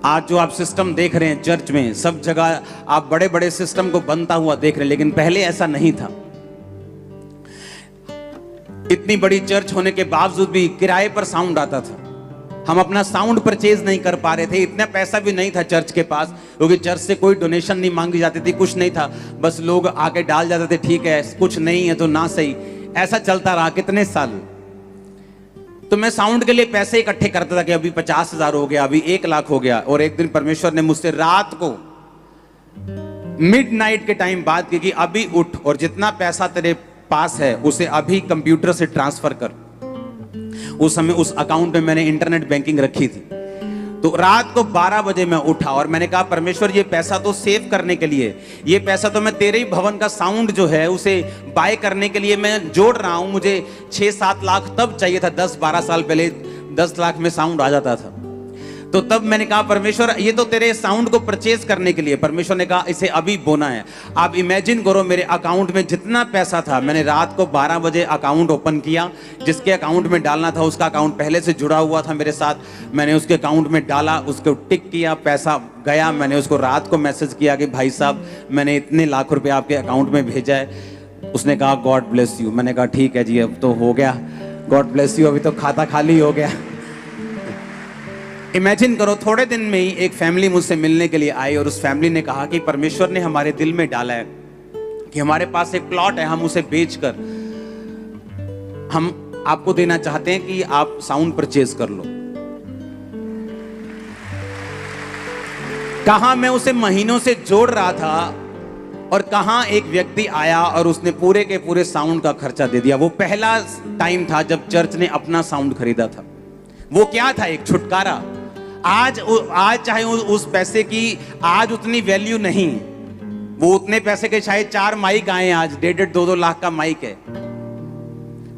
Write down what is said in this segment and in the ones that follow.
आज जो आप सिस्टम देख रहे हैं चर्च में, सब जगह आप बड़े बड़े सिस्टम को बनता हुआ देख रहे हैं, लेकिन पहले ऐसा नहीं था। इतनी बड़ी चर्च होने के बावजूद भी किराए पर साउंड आता था। हम अपना साउंड परचेज नहीं कर पा रहे थे, इतना पैसा भी नहीं था चर्च के पास, क्योंकि चर्च से कोई डोनेशन नहीं मांगी जाती थी, कुछ नहीं था, बस लोग आके डाल जाते थे, ठीक है कुछ नहीं है तो ना सही। ऐसा चलता रहा कितने साल। तो मैं साउंड के लिए पैसे इकट्ठे करता था कि अभी 50,000 हो गया, अभी 1,00,000 हो गया। और एक दिन परमेश्वर ने मुझसे रात को मिडनाइट के टाइम बात की कि अभी उठ और जितना पैसा तेरे पास है उसे अभी कंप्यूटर से ट्रांसफर कर। उस समय उस अकाउंट में मैंने इंटरनेट बैंकिंग रखी थी। तो रात को 12 बजे मैं उठा और मैंने कहा परमेश्वर ये पैसा तो सेव करने के लिए, ये पैसा तो मैं तेरे ही भवन का साउंड जो है उसे बाय करने के लिए मैं जोड़ रहा हूं। मुझे 6-7 लाख तब चाहिए था, 10-12 साल पहले 10 लाख में साउंड आ जाता था। तो तब मैंने कहा परमेश्वर ये तो तेरे साउंड को परचेज करने के लिए। परमेश्वर ने कहा इसे अभी बोना है। आप इमेजिन करो मेरे अकाउंट में जितना पैसा था, मैंने रात को 12 बजे अकाउंट ओपन किया, जिसके अकाउंट में डालना था उसका अकाउंट पहले से जुड़ा हुआ था मेरे साथ, मैंने उसके अकाउंट में डाला, उसको टिक किया, पैसा गया। मैंने उसको रात को मैसेज किया कि भाई साहब मैंने इतने लाख रुपए आपके अकाउंट में भेजा है। उसने कहा गॉड ब्लेस यू। मैंने कहा ठीक है जी अब तो हो गया, गॉड ब्लेस यू, अभी तो खाता खाली हो गया। इमेजिन करो थोड़े दिन में ही एक फैमिली मुझसे मिलने के लिए आई और उस फैमिली ने कहा कि परमेश्वर ने हमारे दिल में डाला है कि हमारे पास एक प्लॉट है, हम उसे बेचकर हम आपको देना चाहते हैं कि आप साउंड परचेज कर लो। कहां मैं उसे महीनों से जोड़ रहा था और कहां एक व्यक्ति आया और उसने पूरे के पूरे साउंड का खर्चा दे दिया। वो पहला टाइम था जब चर्च ने अपना साउंड खरीदा था। वो क्या था? एक छुटकारा। आज चाहे उस पैसे की आज उतनी वैल्यू नहीं, वो उतने पैसे के शायद 4 माइक आए, आज 1.5-2 लाख का माइक है,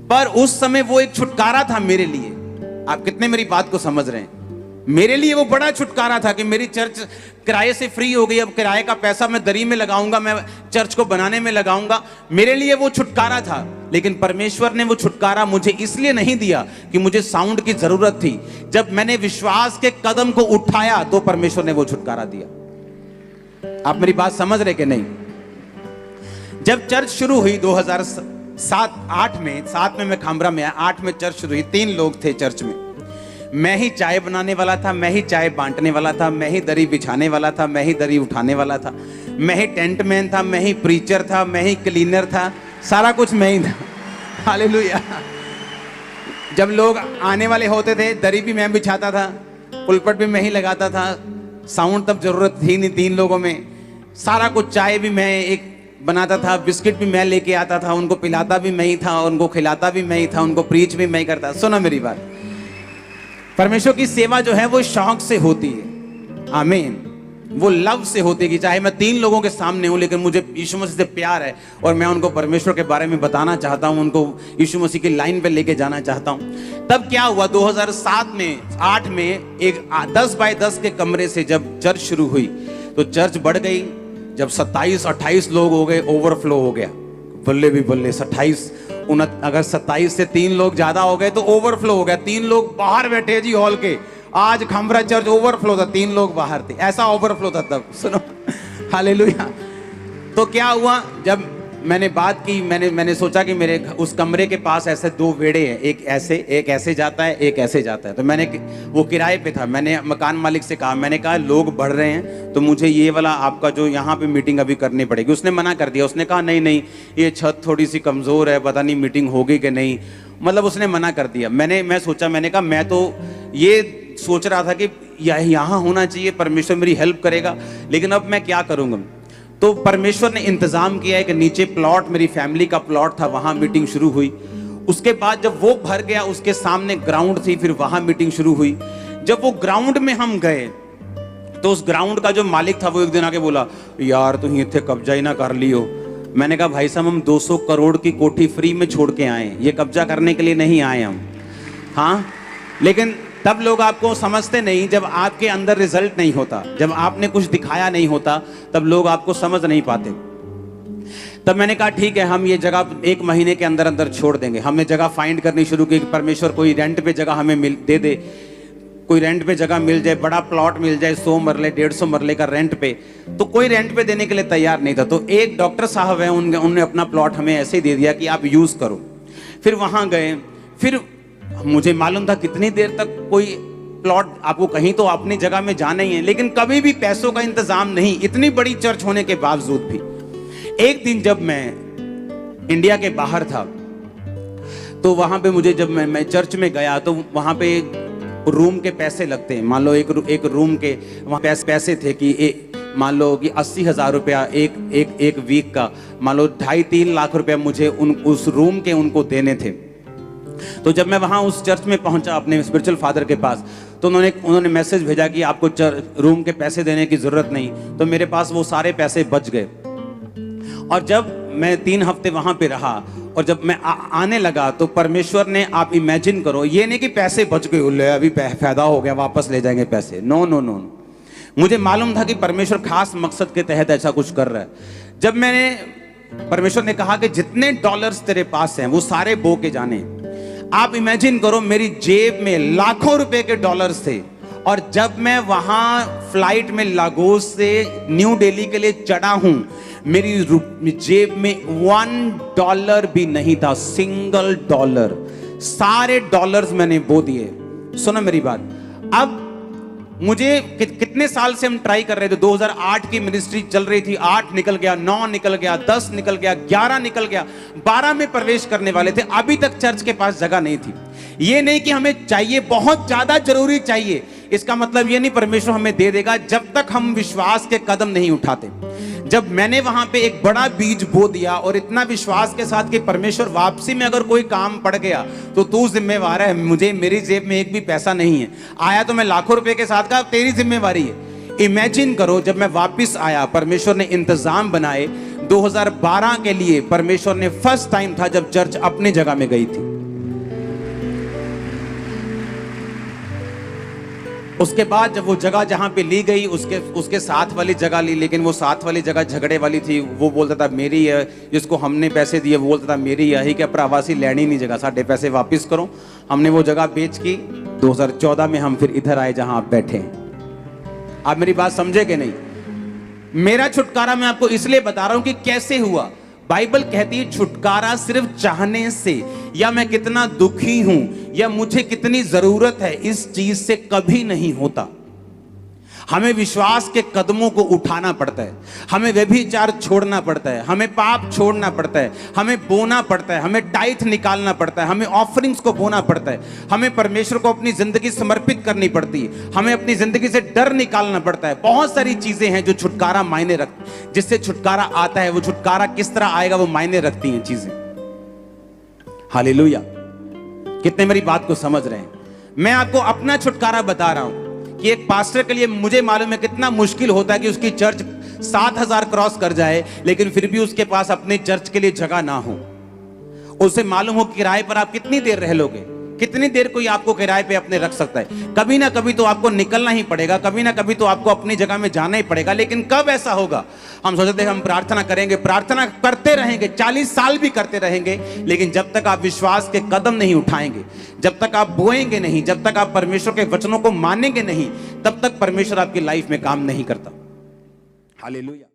पर उस समय वो एक छुटकारा था मेरे लिए। आप कितने मेरी बात को समझ रहे हैं? मेरे लिए वो बड़ा छुटकारा था कि मेरी चर्च किराए से फ्री हो गई, अब किराए का पैसा मैं दरी में लगाऊंगा, मैं चर्च को बनाने में लगाऊंगा। मेरे लिए वो छुटकारा था। लेकिन परमेश्वर ने वो छुटकारा मुझे इसलिए नहीं दिया कि मुझे साउंड की जरूरत थी। जब मैंने विश्वास के कदम को उठाया तो परमेश्वर ने वो छुटकारा दिया। आप मेरी बात समझ रहे कि नहीं? जब चर्च शुरू हुई 2007-8 में, 7 में मैं खामरा में आया, 8 में चर्च शुरू हुई। 3 लोग थे चर्च में। मैं ही चाय बनाने वाला था, मैं ही चाय बांटने वाला था, मैं ही दरी बिछाने वाला था, मैं ही दरी उठाने वाला था, मैं ही टेंट मैन था, मैं ही प्रीचर था, मैं ही क्लीनर था, सारा कुछ मैं ही था। हालेलुया। जब लोग आने वाले होते थे दरी भी मैं बिछाता था, पुलपट भी मैं ही लगाता था। साउंड तब जरूरत थी नहीं 3 लोगों में। सारा कुछ, चाय भी मैं एक बनाता था, बिस्किट भी मैं लेके आता था, उनको पिलाता भी मैं ही था, उनको खिलाता भी मैं ही था, उनको प्रीच भी मैं ही करता। सुनो मेरी बात, परमेश्वर की सेवा जो है वो शौक से होती है। आमीन। वो लव से होती है कि चाहे मैं 3 लोगों के सामने हूं, लेकिन मुझे यीशु मसीह से प्यार है और मैं उनको परमेश्वर के बारे में बताना चाहता हूं, उनको यीशु मसीह की लाइन पे लेके जाना चाहता हूं। तब क्या हुआ 2007 में 8 में एक 10 बाय 10 के कमरे से जब चर्च शुरू हुई तो चर्च बढ़ गई। जब 27-28 लोग हो गए, ओवरफ्लो हो गया। बल्ले भी बल्ले, 28 अगर 27 से 3 लोग ज्यादा हो गए तो ओवरफ्लो हो गया। 3 लोग बाहर बैठे जी हॉल के। आज खामरा चर्च ओवरफ्लो था, 3 लोग बाहर थे, ऐसा ओवरफ्लो था तब। सुनो, हालेलुया। तो क्या हुआ, जब मैंने बात की, मैंने सोचा कि मेरे उस कमरे के पास ऐसे 2 वेड़े हैं, एक ऐसे जाता है, एक ऐसे जाता है। तो मैंने, वो किराए पे था, मैंने मकान मालिक से कहा, मैंने कहा लोग बढ़ रहे हैं तो मुझे ये वाला आपका जो यहाँ पे मीटिंग अभी करनी पड़ेगी। उसने मना कर दिया। उसने कहा नहीं ये छत थोड़ी सी कमजोर है, पता नहीं मीटिंग होगी कि नहीं, मतलब उसने मना कर दिया। मैं सोचा, मैंने कहा मैं तो ये सोच रहा था कि यहाँ होना चाहिए, परमेश्वर मेरी हेल्प करेगा, लेकिन अब मैं क्या करूँगा। तो परमेश्वर ने इंतजाम किया है कि नीचे प्लॉट, मेरी फैमिली का प्लॉट था, वहां मीटिंग शुरू हुई। उसके बाद जब वो भर गया, उसके सामने ग्राउंड थी, फिर वहां मीटिंग शुरू हुई। जब वो ग्राउंड में हम गए तो उस ग्राउंड का जो मालिक था वो एक दिन आके बोला, यार तुम इतने कब्जा ही ना कर लियो। मैंने कहा भाई साहब हम 200 करोड़ की कोठी फ्री में छोड़ के आए, ये कब्जा करने के लिए नहीं आए हम। हाँ, लेकिन तब लोग आपको समझते नहीं, जब आपके अंदर रिजल्ट नहीं होता, जब आपने कुछ दिखाया नहीं होता, तब लोग आपको समझ नहीं पाते। तब मैंने कहा ठीक है, हम ये जगह 1 महीने के अंदर अंदर छोड़ देंगे। हमने जगह फाइंड करनी शुरू की, परमेश्वर कोई रेंट पे जगह हमें दे दे। कोई रेंट पे जगह मिल जाए, बड़ा प्लॉट मिल जाए, 100 मरले 150 मरले का रेंट पे, तो कोई रेंट पे देने के लिए तैयार नहीं था। तो एक डॉक्टर साहब है, उन्होंने अपना प्लॉट हमें ऐसे ही दे दिया कि आप यूज करो। फिर वहां गए, फिर मुझे मालूम था कितनी देर तक कोई प्लॉट, आपको कहीं तो अपनी जगह में जाना ही है, लेकिन कभी भी पैसों का इंतजाम नहीं, इतनी बड़ी चर्च होने के बावजूद भी। एक दिन जब मैं इंडिया के बाहर था, तो वहां पे मुझे, जब मैं चर्च में गया, तो वहां पे रूम के पैसे लगते हैं। मान लो एक रूम के वहां पैसे थे कि मान लो कि 80,000 रुपया एक वीक का, मान लो 2.5-3 लाख रुपया मुझे उस रूम के उनको देने थे। तो जब मैं वहां उस चर्च में पहुंचा अपने स्पिरिचुअल फादर के पास, तो उन्होंने मैसेज भेजा कि आपको रूम के पैसे देने की जरूरत नहीं। तो मेरे पास वो सारे पैसे बच गए। और जब मैं 3 हफ्ते वहां पे रहा और जब मैं आने लगा, तो परमेश्वर ने, आप इमेजिन करो, ये नहीं कि पैसे बच गए, अभी फायदा हो गया वापस ले जाएंगे पैसे, नो नो नो। मुझे मालूम था कि परमेश्वर खास मकसद के तहत ऐसा कुछ कर रहा है। जब परमेश्वर ने कहा कि जितने डॉलर्स तेरे पास हैं वो सारे बो के जाने, आप इमेजिन करो, मेरी जेब में लाखों रुपए के डॉलर्स थे। और जब मैं वहां फ्लाइट में लागोस से न्यू दिल्ली के लिए चढ़ा हूं, मेरी जेब में $1 भी नहीं था, सिंगल डॉलर। सारे डॉलर्स मैंने बो दिए। सुनो मेरी बात, अब मुझे कितने साल से हम ट्राई कर रहे थे। 2008 की मिनिस्ट्री चल रही थी, 8 निकल गया, 9 निकल गया, 10 निकल गया, 11 निकल गया, 12 में प्रवेश करने वाले थे, अभी तक चर्च के पास जगह नहीं थी। ये नहीं कि हमें चाहिए, बहुत ज्यादा जरूरी चाहिए, इसका मतलब ये नहीं परमेश्वर हमें दे देगा जब तक हम विश्वास के कदम नहीं उठाते। जब मैंने वहां पे एक बड़ा बीज बो दिया और इतना विश्वास के साथ कि परमेश्वर वापसी में अगर कोई काम पड़ गया तो तू जिम्मेवार है, मुझे, मेरी जेब में एक भी पैसा नहीं है, आया तो मैं लाखों रुपए के साथ का, तेरी जिम्मेवारी है। इमेजिन करो, जब मैं वापस आया, परमेश्वर ने इंतजाम बनाए। 2012 के लिए परमेश्वर ने, फर्स्ट टाइम था जब चर्च अपनी जगह में गई थी। उसके बाद जब वो जगह जहां पे ली गई, उसके साथ वाली जगह ली, लेकिन वो साथ वाली जगह झगड़े वाली थी। वो बोलता था मेरी है, जिसको हमने पैसे दिए वो बोलता था मेरी है, ही क्या प्रवासी लेनी नहीं जगह, साढ़े पैसे वापस करो। हमने वो जगह बेच की। 2014 में हम फिर इधर आए जहां आप बैठे हैं। आप मेरी बात समझे कि नहीं? मेरा छुटकारा मैं आपको इसलिए बता रहा हूं कि कैसे हुआ। बाइबल कहती है छुटकारा सिर्फ चाहने से, या मैं कितना दुखी हूं, या मुझे कितनी जरूरत है, इस चीज से कभी नहीं होता। हमें विश्वास के कदमों को उठाना पड़ता है, हमें व्यभिचार छोड़ना पड़ता है, हमें पाप छोड़ना पड़ता है, हमें बोना पड़ता है, हमें टाइथ निकालना पड़ता है, हमें ऑफरिंग्स को बोना पड़ता है, हमें परमेश्वर को अपनी जिंदगी समर्पित करनी पड़ती है, हमें अपनी जिंदगी से डर निकालना पड़ता है। बहुत सारी चीजें हैं जो छुटकारा मायने रखती, जिससे छुटकारा आता है। वो छुटकारा किस तरह आएगा वो मायने रखती हैं चीजें। हालेलुया। कितने मेरी बात को समझ रहे हैं? मैं आपको अपना छुटकारा बता रहा हूं कि एक पास्टर के लिए मुझे मालूम है कितना मुश्किल होता है कि उसकी चर्च 7,000 क्रॉस कर जाए, लेकिन फिर भी उसके पास अपने चर्च के लिए जगह ना हो। उसे मालूम हो किराए पर आप कितनी देर रह लोगे, कितनी देर कोई आपको किराए पे अपने रख सकता है। कभी ना कभी तो आपको निकलना ही पड़ेगा, कभी ना कभी तो आपको अपनी जगह में जाना ही पड़ेगा। लेकिन कब ऐसा होगा? हम सोचते हैं हम प्रार्थना करेंगे, प्रार्थना करते रहेंगे, 40 साल भी करते रहेंगे, लेकिन जब तक आप विश्वास के कदम नहीं उठाएंगे, जब तक आप बोएंगे नहीं, जब तक आप परमेश्वर के वचनों को मानेंगे नहीं, तब तक परमेश्वर आपकी लाइफ में काम नहीं करता। हालेलुया।